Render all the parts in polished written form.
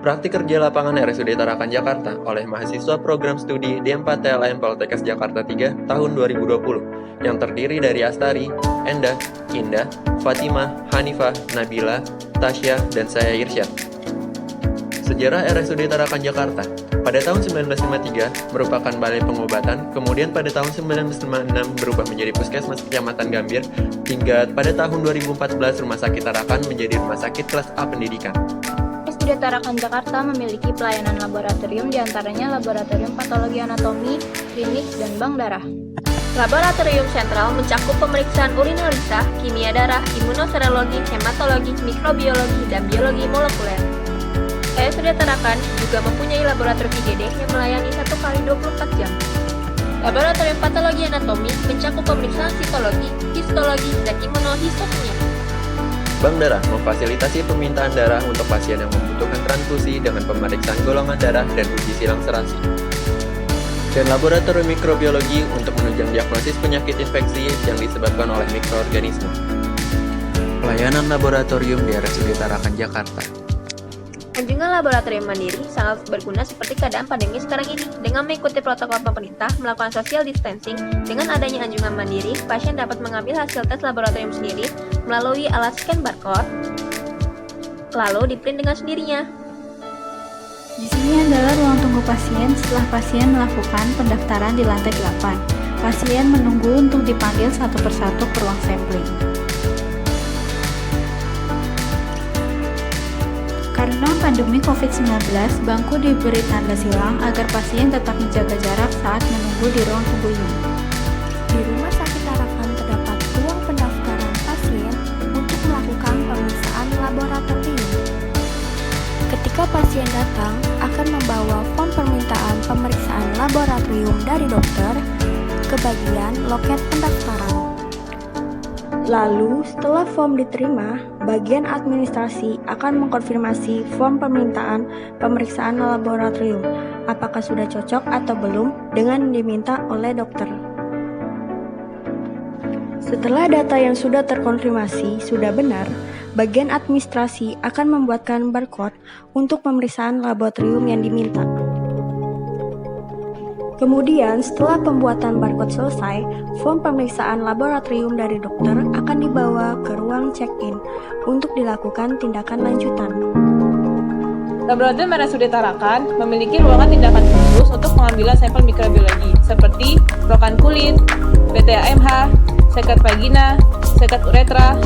Praktik kerja lapangan RSUD Tarakan Jakarta oleh mahasiswa program studi D4 TLM Poltekkes Jakarta 3 tahun 2020 yang terdiri dari Astari, Endah, Indah, Fatimah, Hanifah, Nabila, Tasya, dan saya Irsyad. Sejarah RSUD Tarakan Jakarta. Pada tahun 1953 merupakan balai pengobatan, kemudian pada tahun 1956 berubah menjadi Puskesmas Kecamatan Gambir, hingga pada tahun 2014 Rumah Sakit Tarakan menjadi Rumah Sakit Kelas A Pendidikan. RSUD Tarakan Jakarta memiliki pelayanan laboratorium diantaranya laboratorium patologi anatomi, klinik, dan bank darah. Laboratorium sentral mencakup pemeriksaan urinalisa, kimia darah, imunoserologi, hematologi, mikrobiologi, dan biologi molekuler. RSUD Tarakan juga mempunyai laboratorium IGD yang melayani 1 kali 24 jam. Laboratorium patologi anatomi mencakup pemeriksaan sitologi, histologi, dan imunohistokimia. Bank darah memfasilitasi permintaan darah untuk pasien yang membutuhkan transfusi dengan pemeriksaan golongan darah dan uji silang serasi. Dan laboratorium mikrobiologi untuk menunjang diagnosis penyakit infeksi yang disebabkan oleh mikroorganisme. Pelayanan laboratorium di RSUD Tarakan Jakarta. Anjungan laboratorium mandiri sangat berguna seperti keadaan pandemi sekarang ini. Dengan mengikuti protokol pemerintah, melakukan social distancing, dengan adanya anjungan mandiri, pasien dapat mengambil hasil tes laboratorium sendiri melalui alat scan barcode, lalu di-print dengan sendirinya. Di sini adalah ruang tunggu pasien setelah pasien melakukan pendaftaran di lantai 8. Pasien menunggu untuk dipanggil satu persatu ke ruang sampling. Karena pandemi COVID-19, bangku diberi tanda silang agar pasien tetap menjaga jarak saat menunggu di ruang tunggu ini. Di Rumah Sakit Tarakan terdapat ruang pendaftaran pasien untuk melakukan pemeriksaan laboratorium. Ketika pasien datang, akan membawa form permintaan pemeriksaan laboratorium dari dokter ke bagian loket pendaftaran. Lalu, setelah form diterima, bagian administrasi akan mengkonfirmasi form permintaan pemeriksaan laboratorium, apakah sudah cocok atau belum dengan yang diminta oleh dokter. Setelah data yang sudah terkonfirmasi sudah benar, bagian administrasi akan membuatkan barcode untuk pemeriksaan laboratorium yang diminta. Kemudian, setelah pembuatan barcode selesai, form pemeriksaan laboratorium dari dokter akan dibawa ke ruang check-in untuk dilakukan tindakan lanjutan. Laboratorium RSUD Tarakan memiliki ruangan tindakan khusus untuk pengambilan sampel mikrobiologi seperti rokan kulit, PTAMH, seket vagina, seket uretra,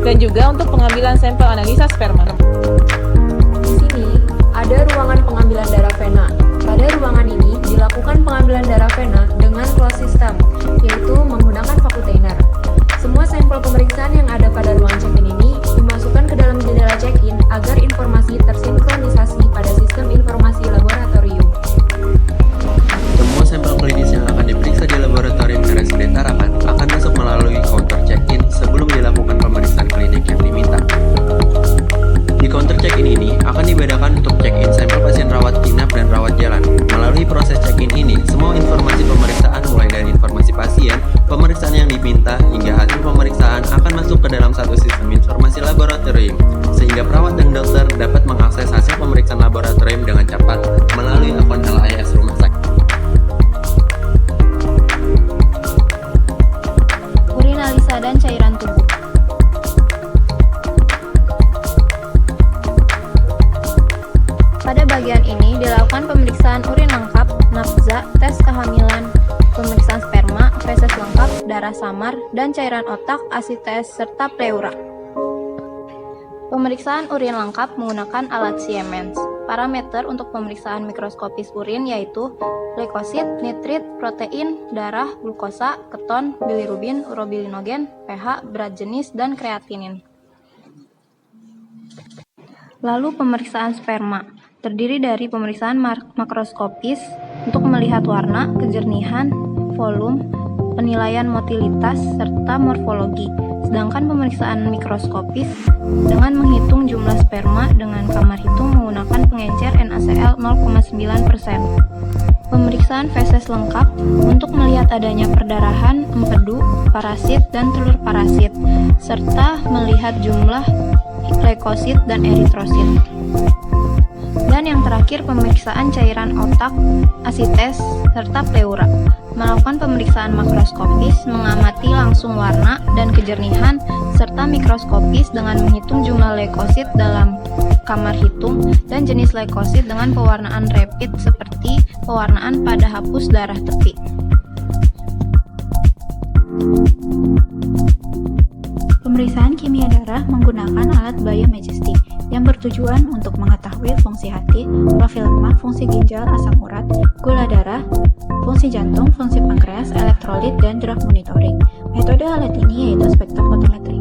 dan juga untuk pengambilan sampel analisa sperma. Di sini ada ruangan pengambilan darah vena. Pada ruangan ini dilakukan pengambilan darah vena dengan closed system, yaitu menggunakan vacuum. Semua sampel pemeriksaan yang ada pada ruang check-in ini dimasukkan ke dalam jendela check-in agar informasi tersinkronisasi pada sistem informasi laboratorium. Semua sampel klinis yang akan diperiksa di laboratorium RSUD Tarakan akan masuk melalui counter check-in sebelum dilakukan pemeriksaan klinik yang diminta. Di counter check-in ini akan dibedakan untuk check-in sampel pasien rawat inap dan rawat jalan. Melalui proses check-in ini, semua informasi pemeriksaan mulai dari informasi pasien, pemeriksaan yang diminta, hingga hasil pemeriksaan akan masuk ke dalam satu sistem informasi laboratorium, sehingga perawat dan dokter dapat mengakses hasil pemeriksaan laboratorium dengan cepat melalui akun LIS rumah sakit. Urinalisa dan cairan tubuh. Pada bagian ini dilakukan pemeriksaan urin lengkap, nafza, tes kehamilan, pemeriksaan sperma, feses lengkap, darah samar, dan cairan otak, ASI-tes, serta pleura. Pemeriksaan urin lengkap menggunakan alat Siemens. Parameter untuk pemeriksaan mikroskopis urin yaitu leukosit, nitrit, protein, darah, glukosa, keton, bilirubin, urobilinogen, pH, berat jenis, dan kreatinin. Lalu pemeriksaan sperma terdiri dari pemeriksaan makroskopis untuk melihat warna, kejernihan, volume, penilaian motilitas, serta morfologi. Sedangkan pemeriksaan mikroskopis dengan menghitung jumlah sperma dengan kamar hitung menggunakan pengencer NaCl 0,9%. Pemeriksaan feses lengkap untuk melihat adanya perdarahan, empedu, parasit, dan telur parasit, serta melihat jumlah leukosit dan eritrosit. terakhir pemeriksaan cairan otak, asites, serta pleura. Melakukan pemeriksaan makroskopis, mengamati langsung warna dan kejernihan, serta mikroskopis dengan menghitung jumlah leukosit dalam kamar hitung dan jenis leukosit dengan pewarnaan rapid seperti pewarnaan pada hapus darah tepi. Pemeriksaan kimia darah menggunakan alat biomajestic yang bertujuan untuk mengetahui fungsi hati, profil lemak, fungsi ginjal, asam urat, gula darah, fungsi jantung, fungsi pankreas, elektrolit, dan drug monitoring. Metode alat ini yaitu spektrofotometri.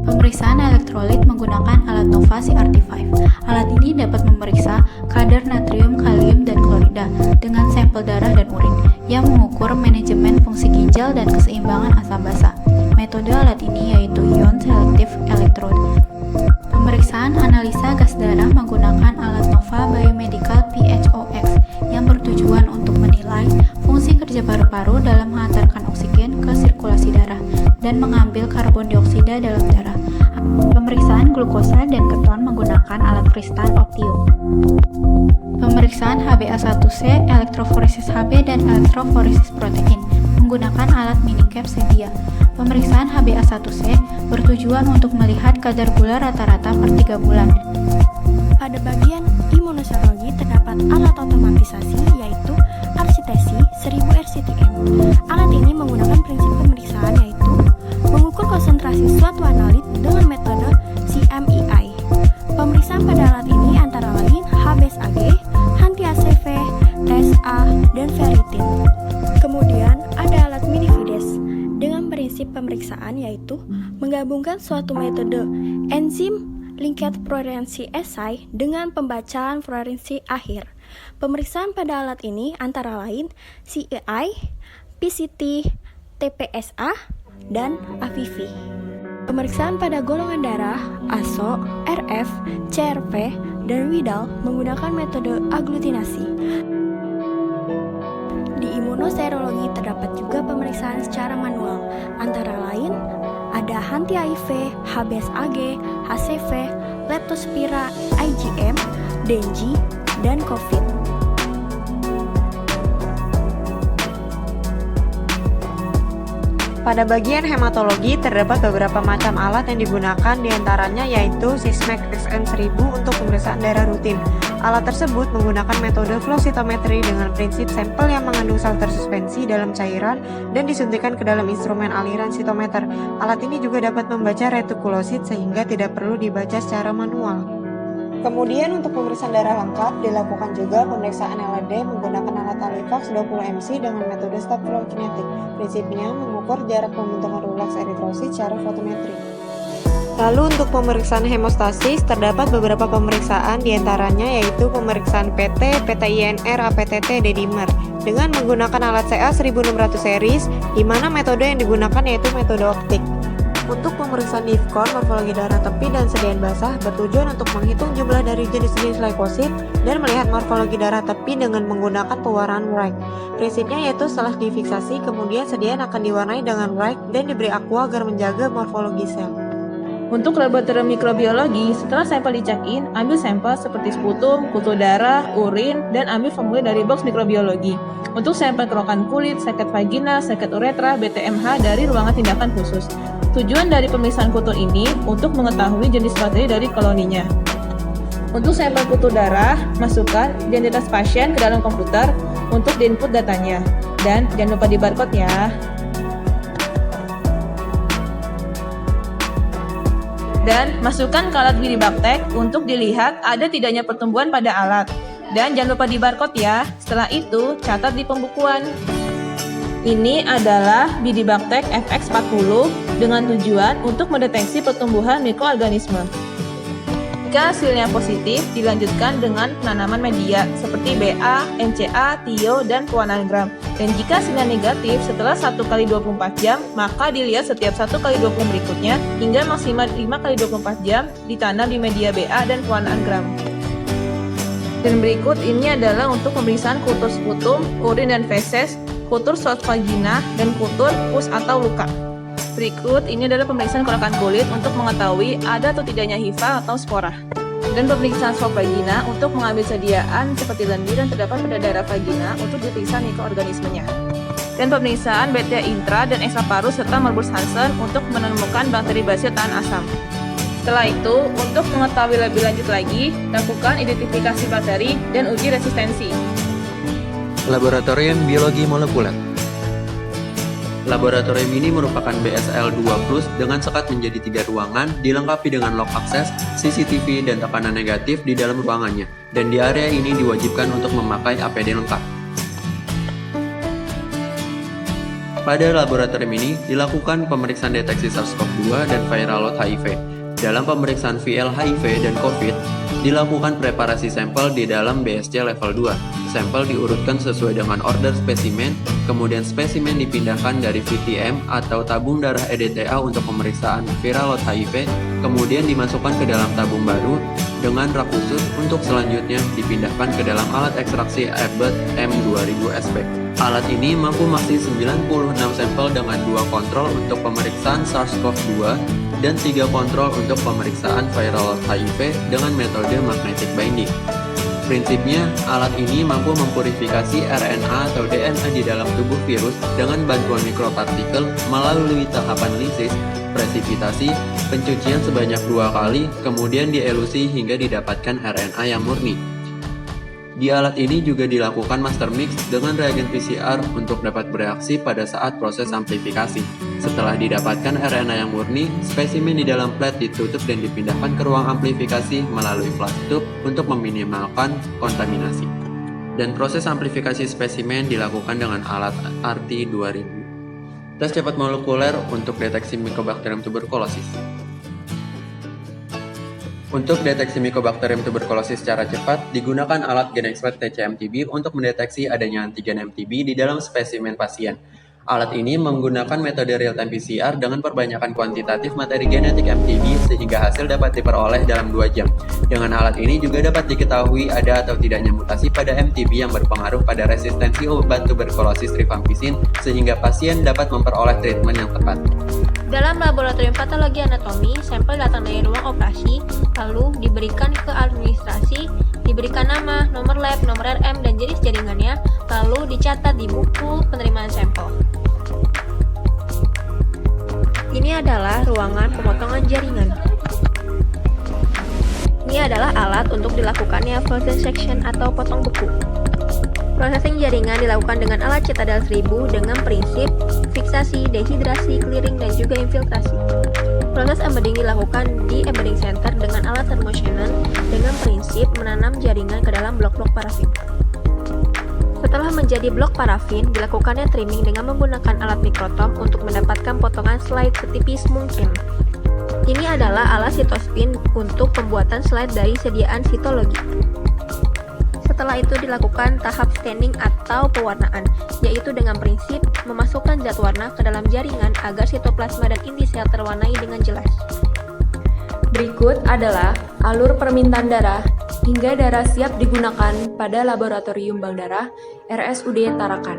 Pemeriksaan elektrolit menggunakan alat Nova CRT5. Alat ini dapat memeriksa kadar natrium, kalium, dan klorida dengan sampel darah dan urin yang mengukur manajemen fungsi ginjal dan keseimbangan asam basa. Metode alat ini yaitu ion selective electrode. Pemeriksaan analisa gas darah menggunakan alat Nova Biomedical PHOX yang bertujuan untuk menilai fungsi kerja paru-paru dalam mengantarkan oksigen ke sirkulasi darah dan mengambil karbon dioksida dalam darah. Pemeriksaan glukosa dan keton menggunakan alat kristal optium. Pemeriksaan HbA1c, elektroforesis Hb, dan elektroforesis protein menggunakan alat minicap Sevia. Pemeriksaan HbA1c bertujuan untuk melihat kadar gula rata-rata per 3 bulan. Pada bagian imunoserologi terdapat alat otomatisasi yaitu RCTC 1000 RCTM. Alat ini menggunakan prinsip pemeriksaan yaitu mengukur konsentrasi suatu analit dengan metode CMEI. Pemeriksaan pada alat ini antara lain HbSAg, HanTACV, TSA, dan ferritin. Kemudian ada alat Minifides dengan prinsip pemeriksaan yaitu menggabungkan suatu metode enzim linked fluorescensi assay dengan pembacaan fluorescensi akhir. Pemeriksaan pada alat ini antara lain CEI, PCT, TPSA, dan AVV. Pemeriksaan pada golongan darah, ASO, RF, CRP, dan Widal menggunakan metode aglutinasi. Di imunoserologi terdapat juga pemeriksaan secara manual, antara lain ada HanTIV, HbSAg, HCV, Leptospira, IgM, Dengue, dan COVID. Pada bagian hematologi terdapat beberapa macam alat yang digunakan, diantaranya yaitu Sysmex XN1000 untuk pemeriksaan darah rutin. Alat tersebut menggunakan metode flow cytometry dengan prinsip sampel yang mengandung sal tersuspensi dalam cairan dan disuntikan ke dalam instrumen aliran sitometer. Alat ini juga dapat membaca retikulosit sehingga tidak perlu dibaca secara manual. Kemudian untuk pemeriksaan darah lengkap dilakukan juga pemeriksaan LAD menggunakan alat Alivax 20 MC dengan metode stop flow kinetic. Prinsipnya mengukur jarak pembentukan rulaks eritrosit secara fotometri. Lalu untuk pemeriksaan hemostasis terdapat beberapa pemeriksaan, diantaranya yaitu pemeriksaan PT, PTINR, APTT, D-dimer dengan menggunakan alat CA 1600 series, di mana metode yang digunakan yaitu metode optik. Untuk pemeriksaan DIFCON, morfologi darah tepi dan sediaan basah bertujuan untuk menghitung jumlah dari jenis-jenis leukosit dan melihat morfologi darah tepi dengan menggunakan pewarnaan Wright. Prinsipnya yaitu setelah difiksasi, kemudian sediaan akan diwarnai dengan Wright dan diberi aqua agar menjaga morfologi sel. Untuk laboratorium mikrobiologi, setelah sampel di-check-in, ambil sampel seperti sputum, kultur darah, urin, dan ambil formulir dari box mikrobiologi. Untuk sampel kerokan kulit, seket vagina, seket uretra, BTMH dari ruangan tindakan khusus. Tujuan dari pemeriksaan kultur ini untuk mengetahui jenis bakteri dari koloninya. Untuk sampel kultur darah, masukkan identitas pasien ke dalam komputer untuk diinput datanya. Dan jangan lupa di barcode ya. Dan masukkan ke alat Bidibaktek untuk dilihat ada tidaknya pertumbuhan pada alat. Dan jangan lupa di barcode ya. Setelah itu, catat di pembukuan. Ini adalah Bidibaktek FX40 dengan tujuan untuk mendeteksi pertumbuhan mikroorganisme. Jika hasilnya positif, dilanjutkan dengan penanaman media seperti BA, NCA, TIO, dan pewarnaan gram. Dan jika hasilnya negatif setelah 1x24 jam, maka dilihat setiap 1x20 berikutnya hingga maksimal 5x24 jam ditanam di media BA dan pewarnaan gram. Dan berikut ini adalah untuk pemeriksaan kultur sputum, urin dan feses, kultur swab vagina, dan kultur pus atau luka. Berikut ini adalah pemeriksaan kerokan kulit untuk mengetahui ada atau tidaknya HIV atau spora. Kemudian pemeriksaan swab vagina untuk mengambil sediaan seperti lendir yang terdapat pada daerah vagina untuk diperiksa mikroorganismenya. Dan pemeriksaan BTA intra dan ekstraparus serta Marburg Hansen untuk menemukan bakteri basil tahan asam. Setelah itu, untuk mengetahui lebih lanjut lagi, lakukan identifikasi bakteri dan uji resistensi. Laboratorium Biologi Molekuler. Laboratorium ini merupakan BSL 2+ dengan sekat menjadi 3 ruangan, dilengkapi dengan lock access, CCTV, dan tekanan negatif di dalam ruangannya. Dan di area ini diwajibkan untuk memakai APD lengkap. Pada laboratorium ini dilakukan pemeriksaan deteksi SARS-CoV-2 dan viral load HIV. Dalam pemeriksaan VL HIV dan COVID, dilakukan preparasi sampel di dalam BSC level 2. Sampel diurutkan sesuai dengan order spesimen, kemudian spesimen dipindahkan dari VTM atau tabung darah EDTA untuk pemeriksaan viral load HIV, kemudian dimasukkan ke dalam tabung baru dengan rak khusus untuk selanjutnya dipindahkan ke dalam alat ekstraksi Abbott M2000SP. Alat ini mampu maksi 96 sampel dengan 2 kontrol untuk pemeriksaan SARS-CoV-2 dan 3 kontrol untuk pemeriksaan viral load HIV dengan metode magnetic binding. Prinsipnya, alat ini mampu mempurifikasi RNA atau DNA di dalam tubuh virus dengan bantuan mikropartikel melalui tahapan lisis, presipitasi, pencucian sebanyak 2 kali, kemudian dielusi hingga didapatkan RNA yang murni. Di alat ini juga dilakukan master mix dengan reagen PCR untuk dapat bereaksi pada saat proses amplifikasi. Setelah didapatkan RNA yang murni, spesimen di dalam plat ditutup dan dipindahkan ke ruang amplifikasi melalui flash tube untuk meminimalkan kontaminasi. Dan proses amplifikasi spesimen dilakukan dengan alat RT2000. Tes cepat molekuler untuk deteksi Mycobacterium tuberculosis. Untuk deteksi Mycobacterium tuberculosis secara cepat, digunakan alat GenExpert TCM-TB untuk mendeteksi adanya antigen MTB di dalam spesimen pasien. Alat ini menggunakan metode real-time PCR dengan perbanyakan kuantitatif materi genetik MTB sehingga hasil dapat diperoleh dalam 2 jam. Dengan alat ini juga dapat diketahui ada atau tidaknya mutasi pada MTB yang berpengaruh pada resistensi obat tuberkulosis rifampicin sehingga pasien dapat memperoleh treatment yang tepat. Dalam laboratorium patologi anatomi, sampel datang dari ruang operasi, lalu diberikan ke administrasi, diberikan nama, nomor lab, nomor RM, dan jenis jaringannya, lalu dicatat di buku penerimaan sampel. Ini adalah ruangan pemotongan jaringan. Ini adalah alat untuk dilakukannya frozen section atau potong beku. Processing jaringan dilakukan dengan alat Citadel 1000 dengan prinsip fiksasi, dehidrasi, clearing, dan juga infiltrasi. Proses embedding dilakukan di embedding center dengan alat thermoshannon dengan prinsip menanam jaringan ke dalam blok-blok parafin. Setelah menjadi blok parafin, dilakukannya trimming dengan menggunakan alat mikrotom untuk mendapatkan potongan slide setipis mungkin. Ini adalah alat sitospin untuk pembuatan slide dari sediaan sitologi. Setelah itu dilakukan tahap staining atau pewarnaan, yaitu dengan prinsip memasukkan zat warna ke dalam jaringan agar sitoplasma dan inti sel terwarnai dengan jelas. Berikut adalah alur permintaan darah hingga darah siap digunakan pada Laboratorium Bank Darah RSUD Tarakan.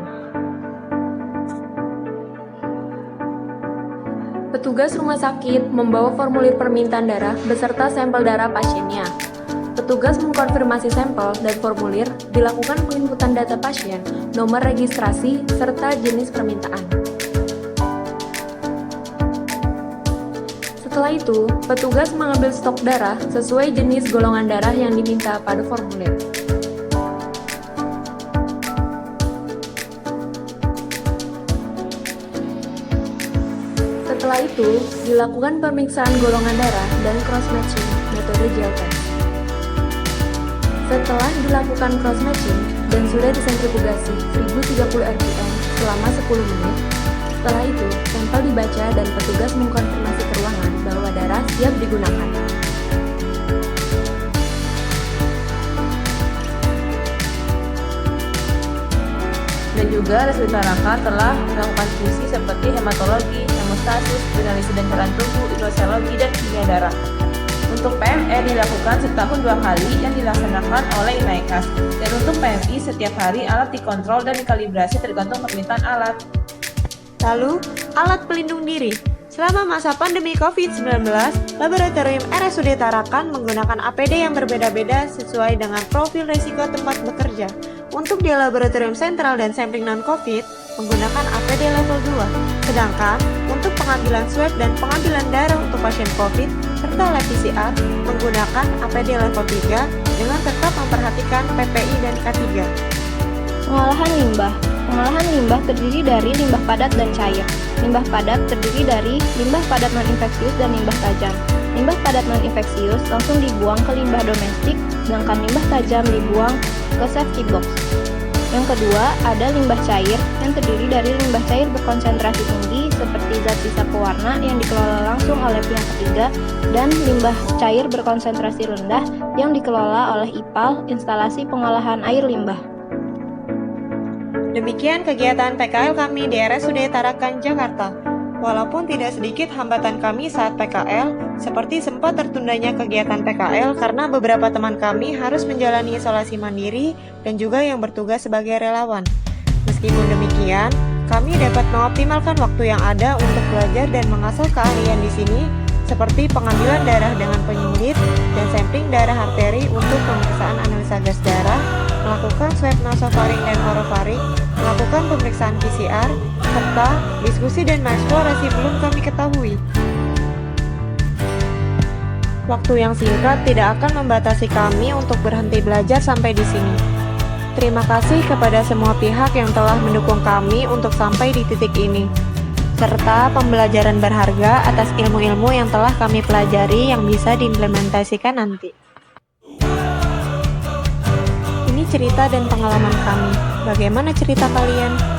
Petugas rumah sakit membawa formulir permintaan darah beserta sampel darah pasiennya. Petugas mengkonfirmasi sampel dan formulir, dilakukan penginputan data pasien, nomor registrasi, serta jenis permintaan. Setelah itu, petugas mengambil stok darah sesuai jenis golongan darah yang diminta pada formulir. Setelah itu, dilakukan pemeriksaan golongan darah dan cross-matching metode gel test. Setelah dilakukan cross-matching dan sudah disentrifugasi 1030 rpm selama 10 menit, setelah itu sampel dibaca dan petugas mengkonfirmasi ke ruangan bahwa darah siap digunakan. Dan juga RSUD Tarakan telah melakukan fungsi seperti hematologi, hemostasis, analisis dan cairan tubuh, hidrosologi, dan kimia darah. Untuk PMR dilakukan setahun 2 kali yang dilaksanakan oleh INAIKAS. Dan untuk PMI setiap hari alat dikontrol dan dikalibrasi tergantung permintaan alat. Lalu, alat pelindung diri. Selama masa pandemi COVID-19, Laboratorium RSUD Tarakan menggunakan APD yang berbeda-beda sesuai dengan profil risiko tempat bekerja. Untuk di Laboratorium Sentral dan Sampling Non-COVID, menggunakan APD level 2. Sedangkan, untuk pengambilan swab dan pengambilan darah untuk pasien COVID, serta lab PCR, menggunakan APD level 3 dengan tetap memperhatikan PPI dan K3. Pengolahan limbah. Pengolahan limbah terdiri dari limbah padat dan cair. Limbah padat terdiri dari limbah padat non-infeksius dan limbah tajam. Limbah padat non-infeksius langsung dibuang ke limbah domestik, sedangkan limbah tajam dibuang ke safety box. Yang kedua, ada limbah cair yang terdiri dari limbah cair berkonsentrasi tinggi seperti zat sisa pewarna yang dikelola langsung oleh pihak ketiga dan limbah cair berkonsentrasi rendah yang dikelola oleh IPAL, instalasi pengolahan air limbah. Demikian kegiatan PKL kami di RSUD Tarakan, Jakarta. Walaupun tidak sedikit hambatan kami saat PKL, seperti sempat tertundanya kegiatan PKL karena beberapa teman kami harus menjalani isolasi mandiri dan juga yang bertugas sebagai relawan. Meskipun demikian, kami dapat mengoptimalkan waktu yang ada untuk belajar dan mengasah keahlian di sini, seperti pengambilan darah dengan penyulit dan sampling darah arteri untuk pemeriksaan analisa gas darah, melakukan swab nasofaring dan orofaring, melakukan pemeriksaan PCR, serta diskusi dan mengeksplorasi belum kami ketahui. Waktu yang singkat tidak akan membatasi kami untuk berhenti belajar sampai di sini. Terima kasih kepada semua pihak yang telah mendukung kami untuk sampai di titik ini, serta pembelajaran berharga atas ilmu-ilmu yang telah kami pelajari yang bisa diimplementasikan nanti. Ini cerita dan pengalaman kami. Bagaimana cerita kalian?